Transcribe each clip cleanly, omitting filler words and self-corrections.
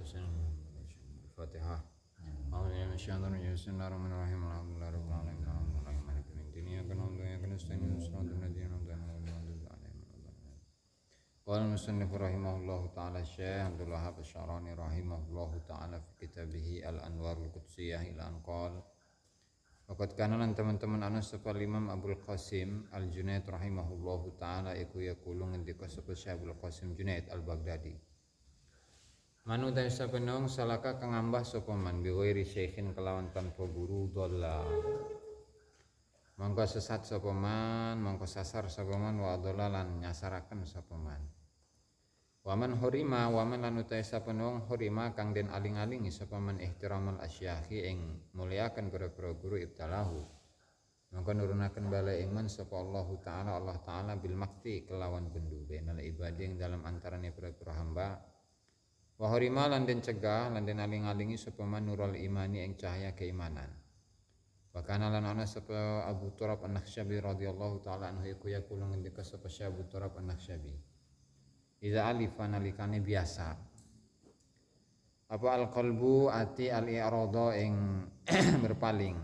الفاتحة. أعوذ بالله من الشيطان الرجيم. بسم الله الرحمن الرحيم. الحمد لله رب العالمين الرحمن الرحيم مالك يوم الدين. إياك نعبد وإياك نستعين اهدنا الصراط الذين أنعمت عليهم غير المغضوب عليهم ولا الضالين. قال المصنف رحمه الله تعالى الشيخ عبد الوهاب الشعراني رحمه الله تعالى في كتابه الأنوار القدسية إلى أن قال waqad kana lan teman-teman anu sapa Imam Abdul Qasim Al-Junaid rahimahullahu taala iku yaqulu ngendika sapa Syekh Abdul Qasim Junaid Al-Baghdadi manu ta sapa nong salaka kang ngambah sapa man bi ghairi syekhin kelawan tanpa guru dhalla mangko sesat sapa man mangko sasar sapa man wa dhalalan nyasaraken sapa man waman hurima waman lan utahe sapa nong hurima kang den aling-alingi sapa man ihtiramal asyakhi ing mulyaken pira-pira guru ibtalahu mangko nurunaken bala iman sapa Allah taala bil makti kelawan bendu benal ibadi ing dalam antarane pira-pira hamba wa hurima lan den cegah lan den aling-alingi sapa man nurul imani ing cahaya keimanan wa kana lan ana sapa Abu Turab An-Nakhsyabi radhiyallahu taala anhu iku yaqulu ngendika sapa Syekh Abu Turab An-Nakhsyabi iza alifan alikane biasa apa al-qalbu ati al-i'rada ing berpaling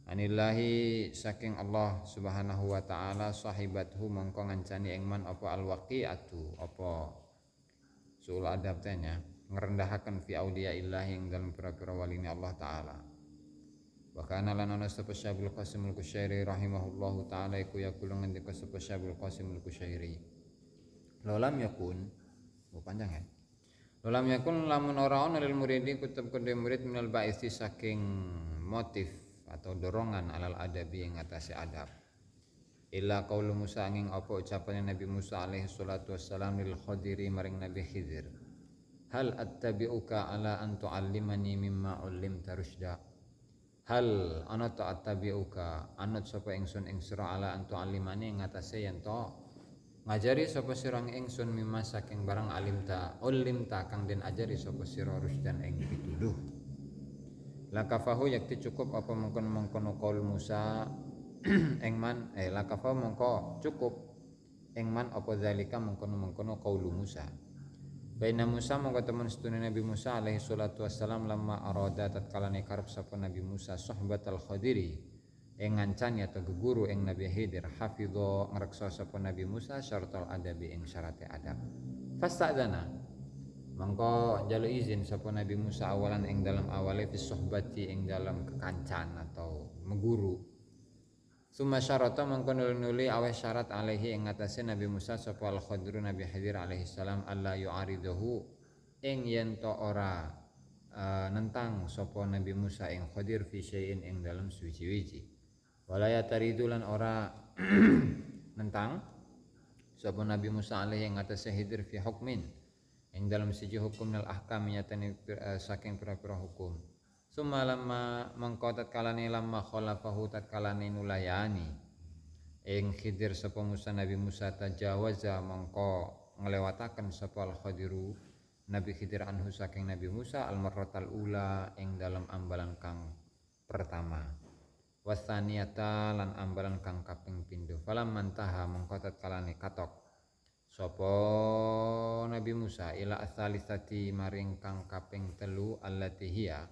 anillahi saking Allah subhanahu wa ta'ala sahibathu mongko ngancani ing man apa al-waqi'atu apa sul adab tanya ngerendahaken fi auliya illahi ing dalem pira-pira waline Allah taala wa kana lan ana sapa Syaikhul Qasim al-Qusyairi rahimahullahu taala iku yaqulu ngendika sapa Syaikhul Qasim al-Qusyairi Lolam yakun, panjang ya. Lolam yakun lamun ora ana lil muridi kutub kedhe murid minal ba'isi saking motif atau dorongan alal adabi ing atase adab. Illa qaulu Musa angin apa ucapane Nabi Musa alaihi salatu wassalam lil Khadiri maring Nabi Khidir. Hal attabi'uka ala an tu'allimani mimma 'ullimta rusyda. Hal ana ta attabi'uka anut sapa ingsun ing sira ala an tu'allimani ing atase yen to ngajari sapa sira ingsun mimma saking barang ulimta kang den ajari sapa sira rusdan ing pituduh lakafahu yakti cukup apa mengkono qaul Musa ing man lakafahu mongko cukup ing man apa zalika mengkono qaul Musa baina Musa mongko temen sedune Nabi Musa alaihi salatu wassalam lamma arada tatkalane karep sapa Nabi Musa sohbatal Khadiri ing ngancani atau geguru ing Nabi Khidir hafidho ngreksa sapa Nabi Musa syaratul adabi ing syarate adab fastadzana mangko njaluk izin sapa Nabi Musa awalan ing dalam awale fi sohbati ing dalam kekancan atau meguru summa syarata mangko nuli aweh syarat alaihi ing atase Nabi Musa sapa al Khadir Nabi Khidir alaihi salam alla yu'aridahu ing yen to ora nentang sapa Nabi Musa ing Khadir fi syai'in ing dalam suci-wici walaya taridulan ora nentang sapa Nabi Musa alaihi ing atase Khidir fi hukmin ing dalam siji hukum nal ahkam nyatane saking pira-pira hukum summa lamma mangko tatkalane lamma khalafahu tatkalane nulayani ing Khidir sapa Musa Nabi Musa tajawaza mangko nglewataken sapa al Khadiru Nabi Khidir anhu saking Nabi Musa al marratal ula ing dalam ambalan kang pertama wasaniyata lan ambalan kang kaping pindho falam mantaha mongko tatkalane katok sapa Nabi Musa ila asalisati maring kang kaping telu allati hiya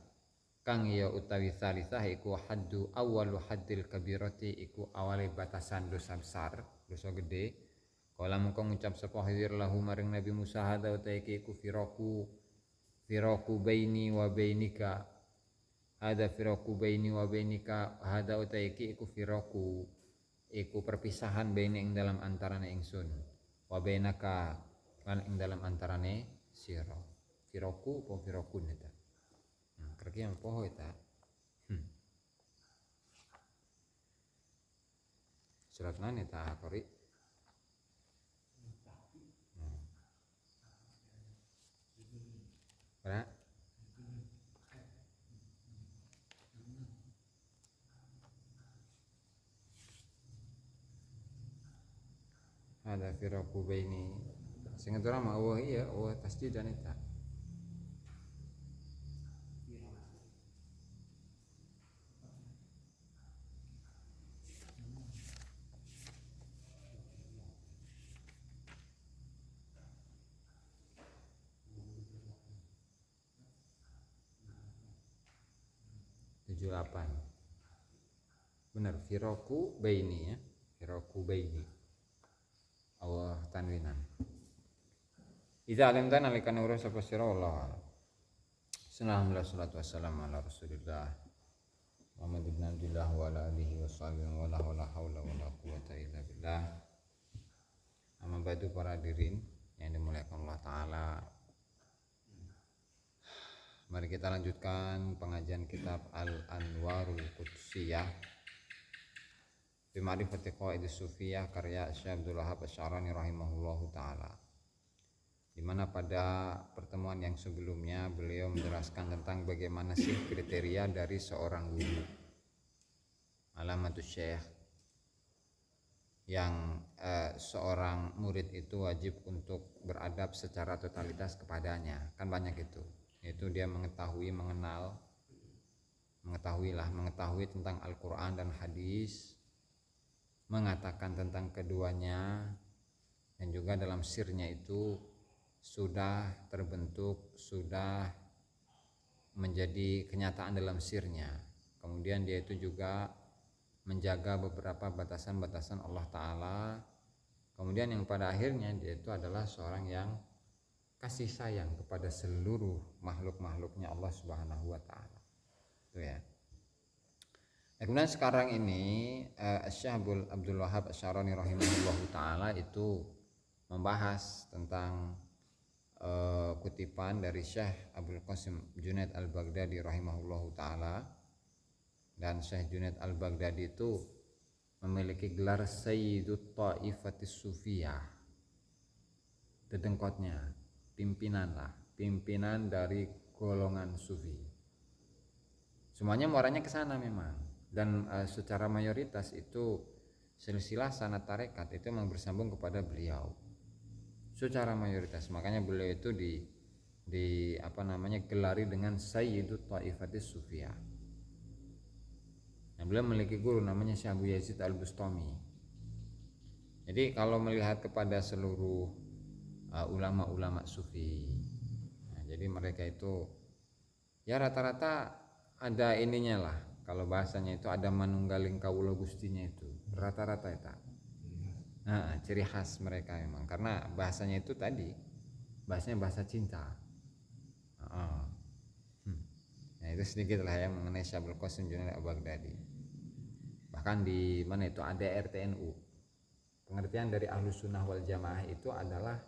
kang ya utawi salisah iku haddu awwalu haddil kabirati iku awale batasan dosa besar dosa gede kala mongko ngucap sapa Khidir lahu maring Nabi Musa hada utawi iku firaku baini wa bainika ada firaku baini wa bainika hada utaiki iku firaku iku perpisahan baini ing dalam antarane ingsun wa bainaka lan ing dalam antarane sira firaku apa firakun eta kerja yang poho eta surat mana eta kori ora ada firaku baini sing ora mah iya pasti dan eta 78. Benar, firaku baini ya. Firaku baini. Allah tanwinan. Idza alimta nalikan urus sapa sira Allah. Bismillah salatu wassalamu ala Rasulillah Muhammad ibn Abdullah wa ala alihi washabihi wa la haula wa la quwwata illa billah. Amma ba'du, para hadirin yang dimuliakan Allah taala. Mari kita lanjutkan pengajian kitab Al-Anwarul Qudsiyah fi ma'rifati qawaidis sufiyah karya Syekh Abdul Wahab Asy-Sya'rani rahimahullahu taala. Di mana pada pertemuan yang sebelumnya beliau menjelaskan tentang bagaimana sih kriteria dari seorang guru. Alamatus syekh, yang seorang murid itu wajib untuk beradab secara totalitas kepadanya. Kan banyak itu. Yaitu dia mengetahui tentang Al-Quran dan hadis, mengatakan tentang keduanya, dan juga dalam sirnya itu sudah terbentuk, sudah menjadi kenyataan dalam sirnya. Kemudian dia itu juga menjaga beberapa batasan-batasan Allah Ta'ala. Kemudian yang pada akhirnya dia itu adalah seorang yang kasih sayang kepada seluruh makhluk-makhluknya Allah Subhanahu wa Ta'ala. Itu ya. Kemudian sekarang ini Syekh Abdul Wahab Asy-Sya'rani rahimahullahu taala itu membahas tentang kutipan dari Syekh Abdul Qasim Junaid Al-Baghdadi rahimahullahu taala. Dan Syekh Junaid Al-Baghdadi itu memiliki gelar Sayyidut Ta'ifatis Sufiyah. Dedengkotnya pimpinan dari golongan sufi. Semuanya muaranya ke sana memang. Dan secara mayoritas itu silsilah sanad tarekat itu memang bersambung kepada beliau. Secara mayoritas, makanya beliau itu gelari dengan Sayyidut Ta'ifatis Sufiyah. Nah, beliau memiliki guru namanya Syekh Abu Yazid Al-Bustami. Jadi kalau melihat kepada seluruh ulama-ulama sufi, nah, jadi mereka itu ya rata-rata ada ininya lah. Kalau bahasanya itu ada manunggaling kawula gustinya itu. Rata-rata itu. Nah, ciri khas mereka memang karena bahasanya itu tadi bahasanya bahasa cinta. Nah, itu sedikit lah yang mengenai Syekh Abdul Qasim Junaid Al-Baghdadi. Bahkan di mana itu ada RTNU. Pengertian dari Ahlus Sunnah wal Jamaah itu adalah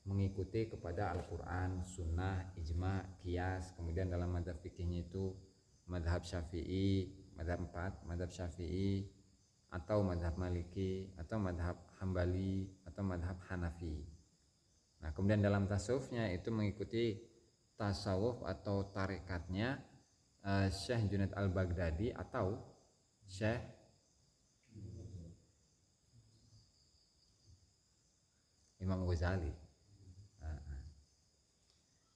mengikuti kepada Al-Quran, Sunnah, Ijma, Qiyas. Kemudian dalam mazhab fikihnya itu mazhab Syafi'i, mazhab 4, mazhab Syafi'i, atau mazhab Maliki, atau mazhab Hambali, atau mazhab Hanafi. Nah, kemudian dalam tasawufnya itu mengikuti tasawuf atau tarekatnya Syekh Junaid Al-Baghdadi atau Syekh Imam Ghazali.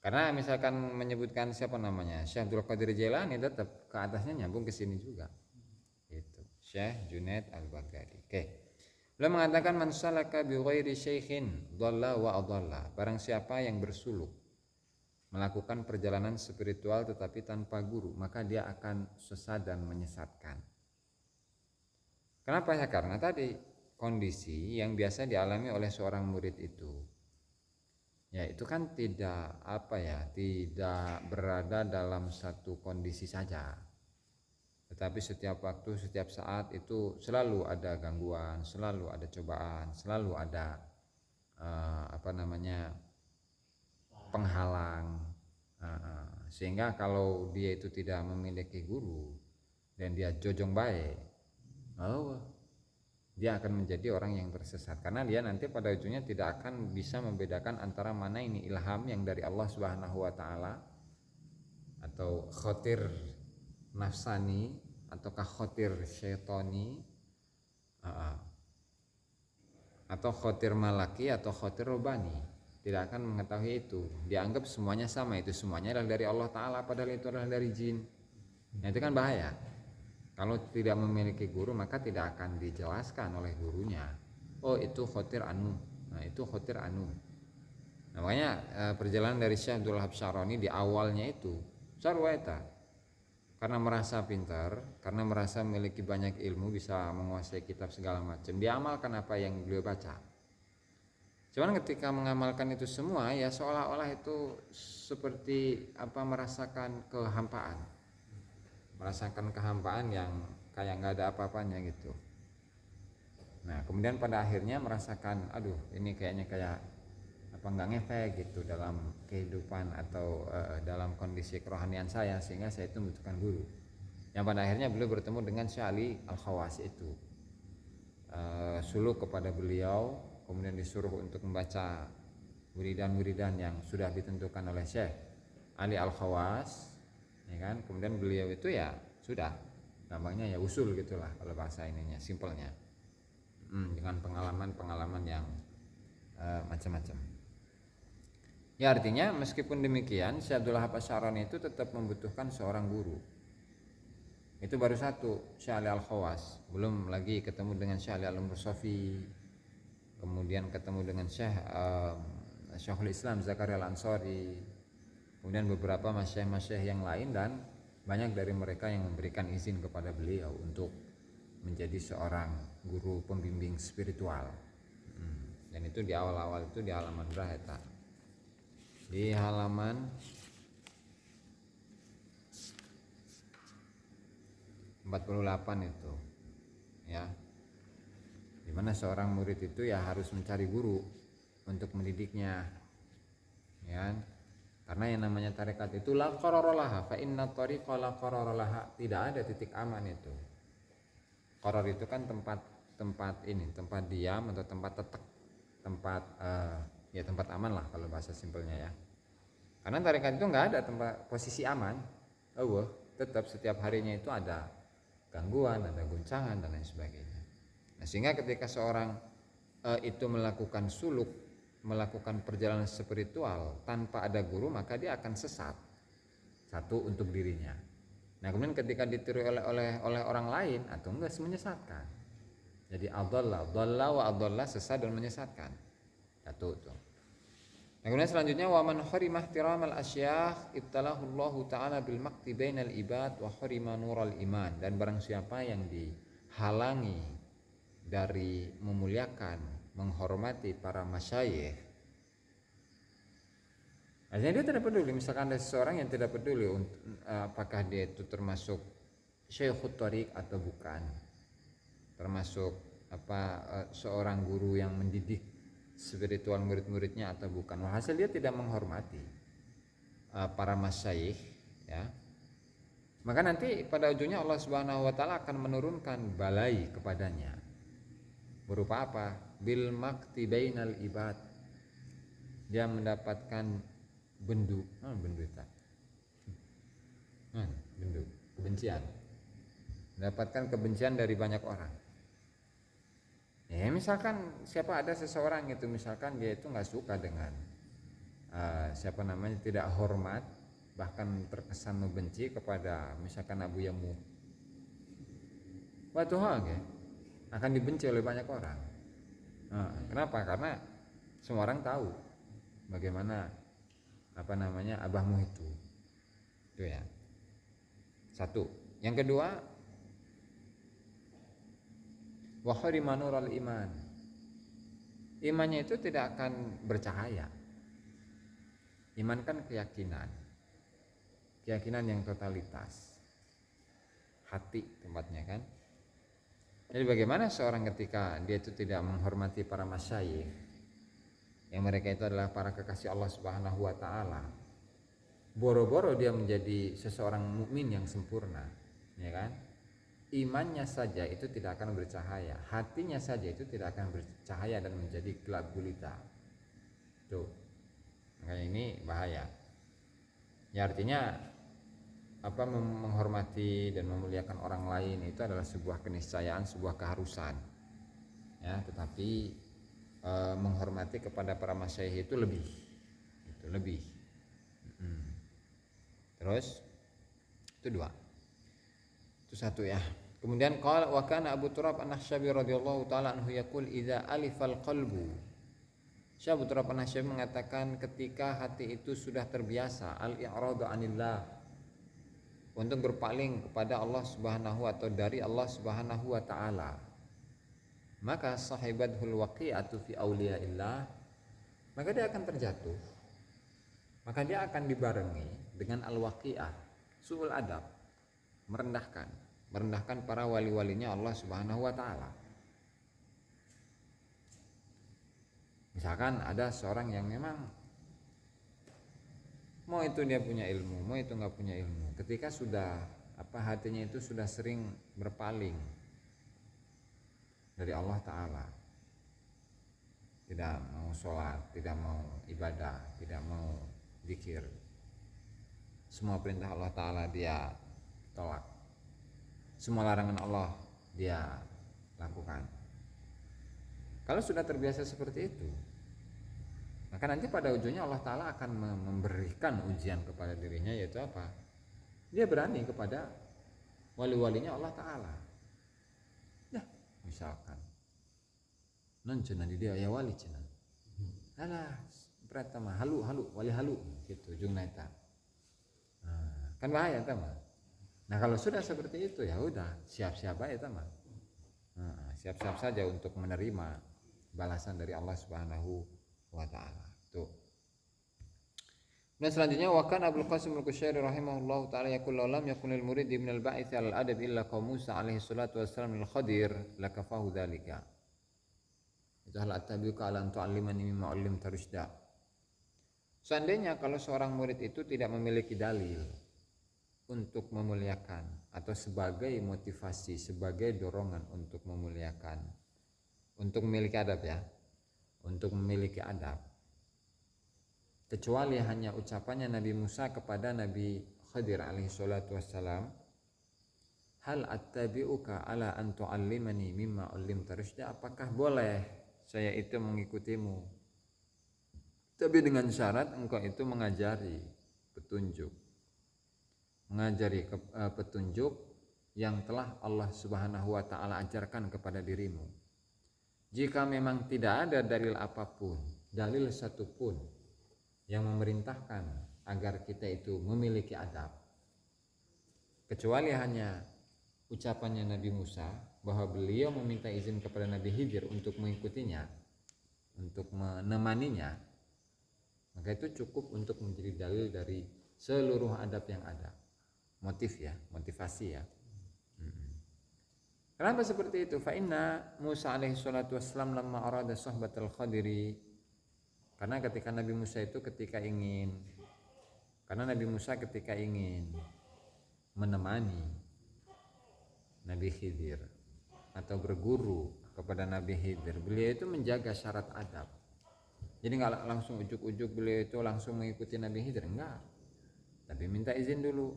Karena misalkan menyebutkan siapa namanya Syekh Abdul Qadir Jailani, tetap ke atasnya nyambung ke sini juga. Itu Syekh Junaid Al-Baghdadi. Oke. Beliau mengatakan man salaka bi ghairi syaikhin dhalla wa adalla. Barang siapa yang bersuluk melakukan perjalanan spiritual tetapi tanpa guru, maka dia akan sesat dan menyesatkan. Kenapa ya? Karena tadi kondisi yang biasa dialami oleh seorang murid itu, ya itu kan tidak berada dalam satu kondisi saja. Tetapi setiap waktu, setiap saat itu selalu ada gangguan, selalu ada cobaan, selalu ada penghalang. Sehingga kalau dia itu tidak memiliki guru dan dia jojong baik, dia akan menjadi orang yang tersesat. Karena dia nanti pada ujungnya tidak akan bisa membedakan antara mana ini ilham yang dari Allah Subhanahu wa Ta'ala atau khotir nafsani ataukah khotir syaitani, atau khotir malaki atau khotir robani. Tidak akan mengetahui itu. Dianggap semuanya sama, itu semuanya adalah dari Allah Ta'ala, padahal itu adalah dari jin. Nah, itu kan bahaya. Kalau tidak memiliki guru maka tidak akan dijelaskan oleh gurunya. Oh, itu khotir anu. Nah, itu khotir anu. Nah, makanya perjalanan dari Syekh Abdul Wahab Asy-Sya'rani di awalnya itu sarwaita. karena merasa pintar, karena merasa memiliki banyak ilmu, bisa menguasai kitab segala macam, dia amalkan apa yang beliau baca. Cuman ketika mengamalkan itu semua ya seolah-olah itu seperti merasakan kehampaan. Merasakan kehampaan yang kayak nggak ada apa-apanya gitu. Nah, kemudian pada akhirnya merasakan aduh ini kayaknya kayak nggak ngefek gitu dalam kehidupan atau dalam kondisi kerohanian saya, sehingga saya itu membutuhkan guru. Yang pada akhirnya beliau bertemu dengan Syekh Ali Al-Khawas itu. Suluk kepada beliau, kemudian disuruh untuk membaca wiridan-wiridan yang sudah ditentukan oleh Syekh Ali Al-Khawas, ya kan? Kemudian beliau itu ya sudah, gampangnya ya usul gitulah kalau bahasa ininya, simpelnya, dengan pengalaman-pengalaman yang macam-macam. Ya artinya meskipun demikian, Syekh Abdul Wahab Asy-Sya'rani itu tetap membutuhkan seorang guru. Itu baru satu, Syekh Ali Al-Khawas, belum lagi ketemu dengan Syekh Ali Al-Mursafi, kemudian ketemu dengan Syekhul Islam Zakaria Al-Ansari, kemudian beberapa masyayikh yang lain, dan banyak dari mereka yang memberikan izin kepada beliau untuk menjadi seorang guru pembimbing spiritual. Dan itu di awal-awal itu di halaman berapa? Di halaman 48 itu ya, dimana seorang murid itu ya harus mencari guru untuk mendidiknya, ya, karena yang namanya tarekat itu la qararalaha fa inna tariqa la qararalaha, tidak ada titik aman itu. Qarar itu kan tempat diam atau tempat tetap, tempat aman lah kalau bahasa simpelnya ya. Karena tarekat itu nggak ada tempat posisi aman, tetap setiap harinya itu ada gangguan, ada guncangan dan lain sebagainya. Nah, sehingga ketika seorang itu melakukan suluk, melakukan perjalanan spiritual tanpa ada guru, maka dia akan sesat. Satu, untuk dirinya. Nah, kemudian ketika ditiru oleh orang lain atau enggak, menyesatkan. Jadi dhalla wa adalla, sesat dan menyesatkan. Satu tuh. Nah, kemudian selanjutnya wa man harima ihtiramal asyakh ibtalahu Allah taala bil maqti bainal ibad wa harima nural iman, dan barang siapa yang dihalangi dari memuliakan, menghormati para masyayikh, artinya dia tidak peduli. Misalkan ada seseorang yang tidak peduli apakah dia itu termasuk syekhut thariq atau bukan, termasuk seorang guru yang mendidik spiritual murid-muridnya atau bukan, hasil dia tidak menghormati para masyayikh, ya, maka nanti pada ujungnya Allah Subhanahu wa taala akan menurunkan balai kepadanya. Berupa apa? Bil maqti bainal ibad. Dia mendapatkan kebencian. Mendapatkan kebencian dari banyak orang. Ya, misalkan ada seseorang itu, misalkan dia itu nggak suka dengan tidak hormat, bahkan terkesan membenci kepada misalkan Abu Yamu, waktu ya, akan dibenci oleh banyak orang. Kenapa? Karena semua orang tahu bagaimana abahmu itu ya. Satu. Yang kedua, wa harima nural iman. Imannya itu tidak akan bercahaya. Iman kan keyakinan yang totalitas, hati tempatnya kan. Jadi bagaimana seorang ketika dia itu tidak menghormati para masyayikh, yang mereka itu adalah para kekasih Allah Subhanahu wa taala, boro-boro dia menjadi seseorang mukmin yang sempurna, ya kan? Imannya saja itu tidak akan bercahaya, hatinya saja itu tidak akan bercahaya dan menjadi gelap gulita. Tuh, makanya ini bahaya. Ya artinya menghormati dan memuliakan orang lain itu adalah sebuah keniscayaan, sebuah keharusan. Ya, tetapi menghormati kepada para masyayikh itu lebih. Terus itu dua. Itu satu ya. Kemudian qala wa kana Abu Turab An-Nakhsyabi radhiyallahu taala anhu yaqul idza alifal qalbu. Syekh Abu Turab An-Nakhsyabi mengatakan ketika hati itu sudah terbiasa al-i'radu 'anillah, untuk berpaling kepada Allah Subhanahu atau dari Allah Subhanahu wa taala. Maka sahibatul waqi'atu fi auliyaillah, maka dia akan terjatuh. Maka dia akan dibarengi dengan al-waqi'ah, su'ul adab, merendahkan para wali-walinya Allah Subhanahu wa taala. Misalkan ada seorang yang memang mau itu dia punya ilmu, mau itu nggak punya ilmu, ketika sudah hatinya itu sudah sering berpaling dari Allah Ta'ala, tidak mau sholat, tidak mau ibadah, tidak mau zikir, semua perintah Allah Ta'ala dia tolak, semua larangan Allah dia lakukan. Kalau sudah terbiasa seperti itu, maka nanti pada ujungnya Allah Ta'ala akan memberikan ujian kepada dirinya, yaitu apa? Dia berani kepada wali-walinya Allah Ta'ala. Ya, misalkan non cenah di dia ya wali cenah. Alah, pertama halu wali halu gitu ujungna eta. Nah, kan bahaya eta mah. Nah, kalau sudah seperti itu ya udah, siap-siap aja eta mah. Nah, siap-siap saja untuk menerima balasan dari Allah Subhanahu wa taala. Tuh. Dan selanjutnya wakan Abdul Qasim Al-Qushairi rahimahullahu taala yaqul lam yakunil murid min al-ba'its al-adab illa qaum Musa alaihi salatu wassalam al-Khadir lakafahu dzalika. Itu hal atabiuka ala tu'allimani mimma 'allimta rusyda. Seandainya kalau seorang murid itu tidak memiliki dalil untuk memuliakan atau sebagai motivasi, sebagai dorongan untuk memuliakan, untuk memiliki adab ya, untuk memiliki adab, kecuali hanya ucapannya Nabi Musa kepada Nabi Khadir alaihi salatu wassalam, hal attabi'uka ala an tu'allimani mimma 'allimta rusyda, apakah boleh saya itu mengikutimu, tapi dengan syarat engkau itu mengajari petunjuk, petunjuk yang telah Allah Subhanahu wa taala ajarkan kepada dirimu. Jika memang tidak ada dalil apapun, dalil satupun yang memerintahkan agar kita itu memiliki adab, kecuali hanya ucapannya Nabi Musa bahwa beliau meminta izin kepada Nabi Khidir untuk mengikutinya, untuk menemaninya, maka itu cukup untuk menjadi dalil dari seluruh adab yang ada. Motivasi ya. Kenapa seperti itu? Fa inna Musa alaihi salatu wassalam lamma arada sohbatal Khadiri, karena ketika Nabi Musa ketika ingin menemani Nabi Khidir atau berguru kepada Nabi Khidir, beliau itu menjaga syarat adab. Jadi nggak langsung ujuk-ujuk beliau itu langsung mengikuti Nabi Khidir, enggak, tapi minta izin dulu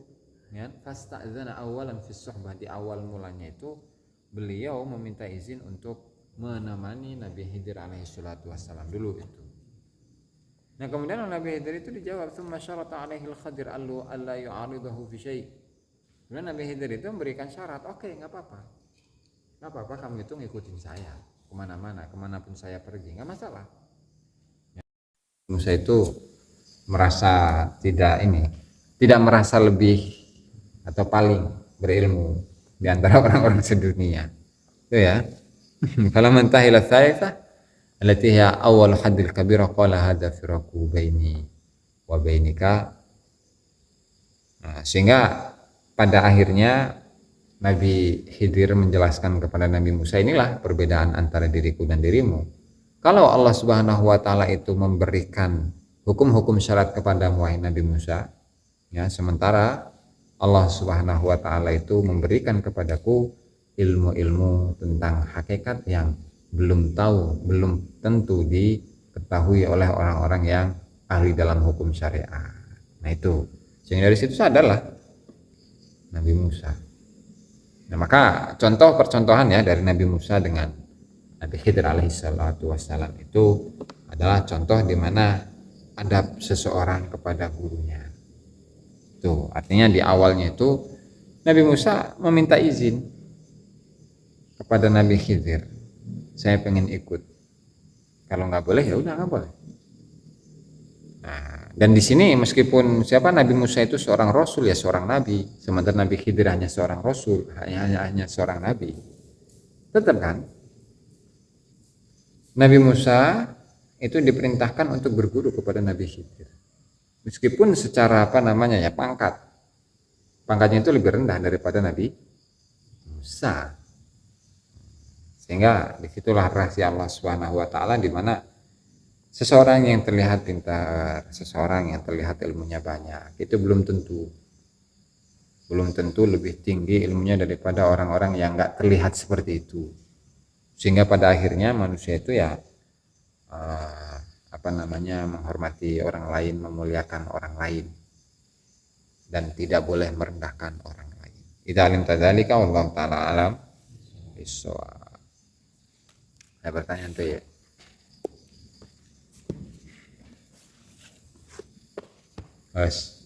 ya. Fasta'dzana awalan fi suhbah, di awal mulanya itu beliau meminta izin untuk menemani Nabi Khidir alaihi salatu wassalam dulu itu. Nah, kemudian Nabi Khidir itu dijawab, tsumma syarata alaihi al-Khadir alla yu'aridahu fi syai'. Kemudian Nabi Khidir itu memberikan syarat, oke, nggak apa-apa kamu itu ngikutin saya kemana-mana, kemanapun saya pergi, nggak masalah. Musa itu merasa tidak merasa lebih atau paling berilmu di antara orang-orang sedunia. Itu ya. Kalau mentahila tsaitsah allati hiya awal haddil kabira qala hadza firaqu baini wa bainika. Nah, sehingga pada akhirnya Nabi Khidir menjelaskan kepada Nabi Musa, inilah perbedaan antara diriku dan dirimu. Kalau Allah Subhanahu wa taala itu memberikan hukum-hukum syarat kepadamu wahai Nabi Musa, ya, sementara Allah Subhanahu wa taala itu memberikan kepadaku ilmu-ilmu tentang hakikat yang belum tentu diketahui oleh orang-orang yang ahli dalam hukum syariat. Nah itu, sehingga dari situ sadarlah Nabi Musa. Nah, maka percontohan ya dari Nabi Musa dengan Nabi Khidir alaihi salatu wassalam itu adalah contoh di mana adab seseorang kepada gurunya. Itu artinya di awalnya itu Nabi Musa meminta izin kepada Nabi Khidir, saya pengen ikut. Kalau nggak boleh ya udah nggak boleh. Nah, Dan di sini meskipun siapa Nabi Musa itu seorang rasul ya seorang nabi, sementara Nabi Khidir hanya seorang rasul, hanya seorang nabi. Tetap kan Nabi Musa itu diperintahkan untuk berguru kepada Nabi Khidir. Meskipun secara apa namanya ya pangkatnya itu lebih rendah daripada Nabi Musa. Sehingga disitulah rahasia Allah Subhanahu Wa Taala di mana seseorang yang terlihat pintar, seseorang yang terlihat ilmunya banyak, itu belum tentu lebih tinggi ilmunya daripada orang-orang yang nggak terlihat seperti itu. Sehingga pada akhirnya manusia itu ya apa namanya menghormati orang lain, memuliakan orang lain, dan tidak boleh merendahkan orang lain. Idza alim tadzalika wallahu taala alam bisawab. Ada pertanyaan tuh ya. Bas.